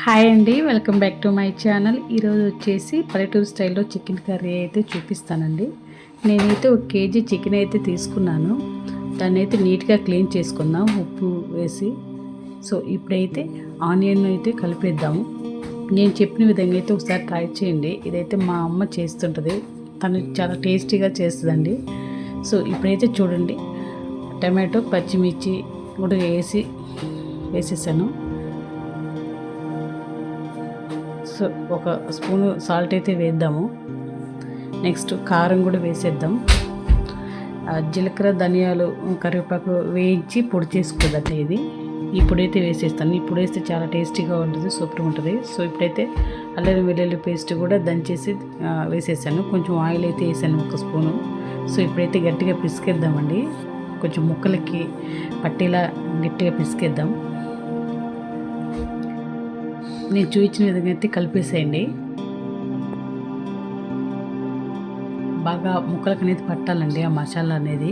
Hi అండి, welcome back to my channel. ఈరోజు వచ్చేసి పల్లెటూరు స్టైల్లో చికెన్ కర్రీ అయితే చూపిస్తానండి. నేనైతే 1 కేజీ చికెన్ అయితే తీసుకున్నాను. దాన్ని అయితే నీట్గా క్లీన్ చేసుకుందాం ఉప్పు వేసి. సో ఇప్పుడైతే ఆనియన్ అయితే కలిపేద్దాము. నేను చెప్పిన విధంగా అయితే ఒకసారి ట్రై చేయండి. ఇదైతే మా అమ్మ చేస్తుంటుంది, తను చాలా టేస్టీగా చేస్తుందండి. సో ఇప్పుడైతే చూడండి, టమాటో పచ్చిమిర్చి కూడా వేసేసాను. సో ఒక స్పూను సాల్ట్ అయితే వేద్దాము. నెక్స్ట్ కారం కూడా వేసేద్దాం. జీలకర్ర ధనియాలు కరివేపాకు వేయించి పొడి చేసుకుందండి ఇది. ఇప్పుడైతే వేసేస్తాను. ఇప్పుడు వేస్తే చాలా టేస్టీగా ఉంటుంది, సూపర్గా ఉంటుంది. సో ఇప్పుడైతే అల్లం వెల్లుల్లి పేస్ట్ కూడా దంచేసి వేసేసాను. కొంచెం ఆయిల్ అయితే వేసాను 1 స్పూను. సో ఇప్పుడైతే గట్టిగా పిసికేద్దామండి. కొంచెం ముక్కలకి పట్టేలా గట్టిగా పిసికేద్దాం. నేను చూపించిన విధంగా అయితే కలిపేసేయండి. బాగా ముక్కలకు అనేది పట్టాలండి ఆ మసాలా అనేది.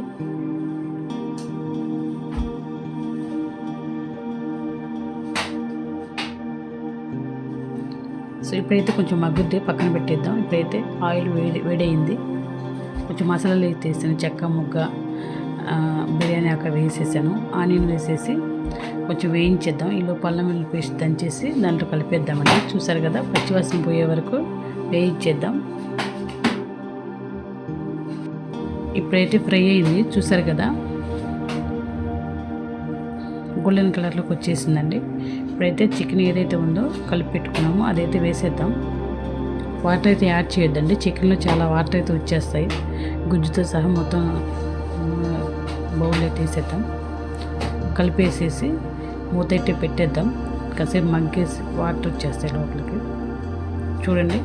సో ఇప్పుడైతే కొంచెం మగ్గుద్ది, పక్కన పెట్టేద్దాం. ఇప్పుడైతే ఆయిల్ వేడయింది. కొంచెం మసాలాలు అయితే వేసాను, చెక్క ముగ్గ, బిర్యానీ ఆకు వేసేసాను. ఆనియన్ వేసేసి కొంచెం వేయించేద్దాం. ఈ లోపు అల్లం వెల్లుల్లి పేస్ట్ దంచేసి దాంట్లో కలిపేద్దామండి. చూసారు కదా, పచ్చివాసన పోయే వరకు వేయించేద్దాం. ఇప్పుడైతే ఫ్రై అయింది, చూసారు కదా, గోల్డెన్ కలర్లోకి వచ్చేసిందండి. ఇప్పుడైతే చికెన్ ఏదైతే ఉందో కలిపి పెట్టుకున్నామో అదైతే వేసేద్దాం. వాటర్ అయితే యాడ్ చేయొద్దండి, చికెన్లో చాలా వాటర్ అయితే వచ్చేస్తాయి. గుజ్జుతో సహా మొత్తం బౌల్ అయితే వేసేద్దాం. కలిపేసేసి మూత అయితే పెట్టేద్దాం. కాసేపు మగ్గేసి వాటర్ వచ్చేస్తాయి లోపలికి. చూడండి,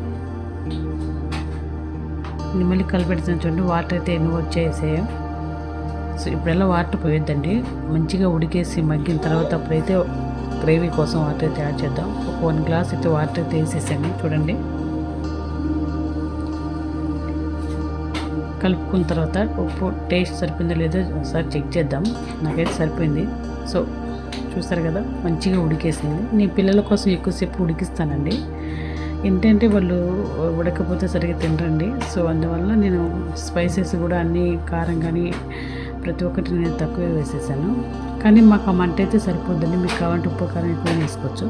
మళ్ళీ కలిపెడుతుంది చూడండి, వాటర్ అయితే ఎన్ని వచ్చేసాయో. సో ఇప్పుడెలా వాటర్ పోయొద్దండి, మంచిగా ఉడికేసి మగ్గిన తర్వాత అప్పుడైతే గ్రేవీ కోసం వాటర్ అయితే యాడ్ చేద్దాం. ఒక 1 గ్లాస్ అయితే వాటర్ అయితే వేసేసాను. చూడండి, కలుపుకున్న తర్వాత ఉప్పు టేస్ట్ సరిపోయిందో లేదో ఒకసారి చెక్ చేద్దాం. నాకైతే సరిపోయింది. సో చూస్తారు కదా, మంచిగా ఉడికేసింది. నేను పిల్లల కోసం ఎక్కువసేపు ఉడికిస్తానండి. ఏంటంటే వాళ్ళు ఉడకపోతే సరిగ్గా తినరండి. సో అందువల్ల నేను స్పైసెస్ కూడా అన్నీ, కారం కానీ ప్రతి ఒక్కటి నేను తక్కువే వేసేసాను. కానీ మాకు ఆ మంట అయితే సరిపోద్దండి. మీకు కావాలంటే ఉప్పు కారం ఎక్కువ వేసుకోవచ్చు.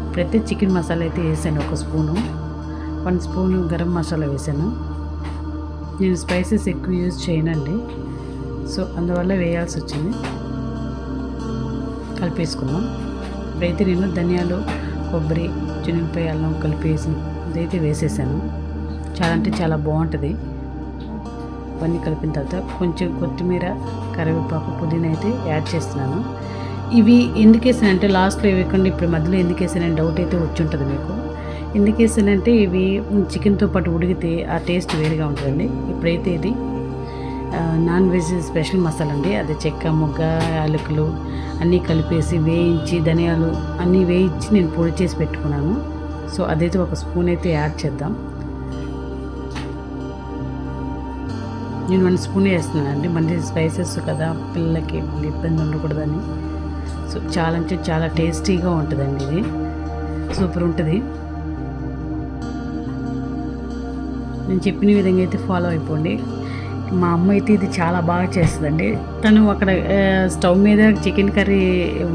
ఇప్పుడైతే చికెన్ మసాలా అయితే వేసాను 1 స్పూను. 1 స్పూను గరం మసాలా వేసాను. నేను స్పైసెస్ ఎక్కువ యూజ్ చేయనండి, సో అందువల్ల వేయాల్సి వచ్చింది. కలిపేసుకుందాం. ఇప్పుడైతే నేను ధనియాలు, కొబ్బరి, చిన్నపాయ, అల్లం కలిపేసి ఇదైతే వేసేసాను. చాలా అంటే చాలా బాగుంటుంది. ఇవన్నీ కలిపిన తర్వాత కొంచెం కొత్తిమీర, కరివేపాకు, పుదీనా అయితే యాడ్ చేస్తున్నాను. ఇవి ఎందుకు వేసానంటే లాస్ట్లో వేయకుండా ఇప్పుడు మధ్యలో ఎందుకు వేసానని డౌట్ అయితే వచ్చి ఉంటుంది మీకు. ఎందుకు వేసానంటే ఇవి చికెన్తో పాటు ఉడికితే ఆ టేస్ట్ వేరుగా ఉంటుందండి. ఇప్పుడైతే ఇది నాన్ వెజ్ స్పెషల్ మసాలా అండి. అది చెక్క, మొగ్గ, యాలకులు అన్నీ కలిపేసి వేయించి, ధనియాలు అన్నీ వేయించి నేను పొడి చేసి పెట్టుకున్నాను. సో అదైతే 1 స్పూన్ అయితే యాడ్ చేద్దాం. నేను 1 స్పూన్ వేస్తున్నానండి, మళ్ళీ స్పైసెస్ కదా, పిల్లలకి మళ్ళీ ఇబ్బంది ఉండకూడదని. సో చాలా అంటే చాలా టేస్టీగా ఉంటుందండి. ఇది సూపర్ ఉంటుంది. నేను చెప్పిన విధంగా అయితే ఫాలో అయిపోండి. మా అమ్మ అయితే ఇది చాలా బాగా చేస్తుందండి. తను అక్కడ స్టవ్ మీద చికెన్ కర్రీ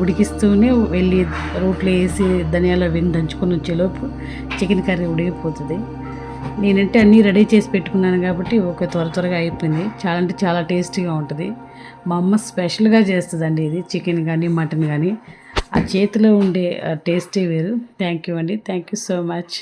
ఉడికిస్తూనే వెళ్ళి రోట్లో వేసి ధనియాలు అవి దంచుకొని వచ్చేలోపు చికెన్ కర్రీ ఉడికిపోతుంది. నేనంటే అన్నీ రెడీ చేసి పెట్టుకున్నాను కాబట్టి ఒక త్వరగా అయిపోయింది. చాలా అంటే చాలా టేస్టీగా ఉంటుంది. మా అమ్మ స్పెషల్గా చేస్తుందండి ఇది, చికెన్ కానీ మటన్ కానీ. ఆ చేతిలో ఉండే టేస్టే వేరు. థ్యాంక్ యూ అండి, థ్యాంక్ యూ సో మచ్.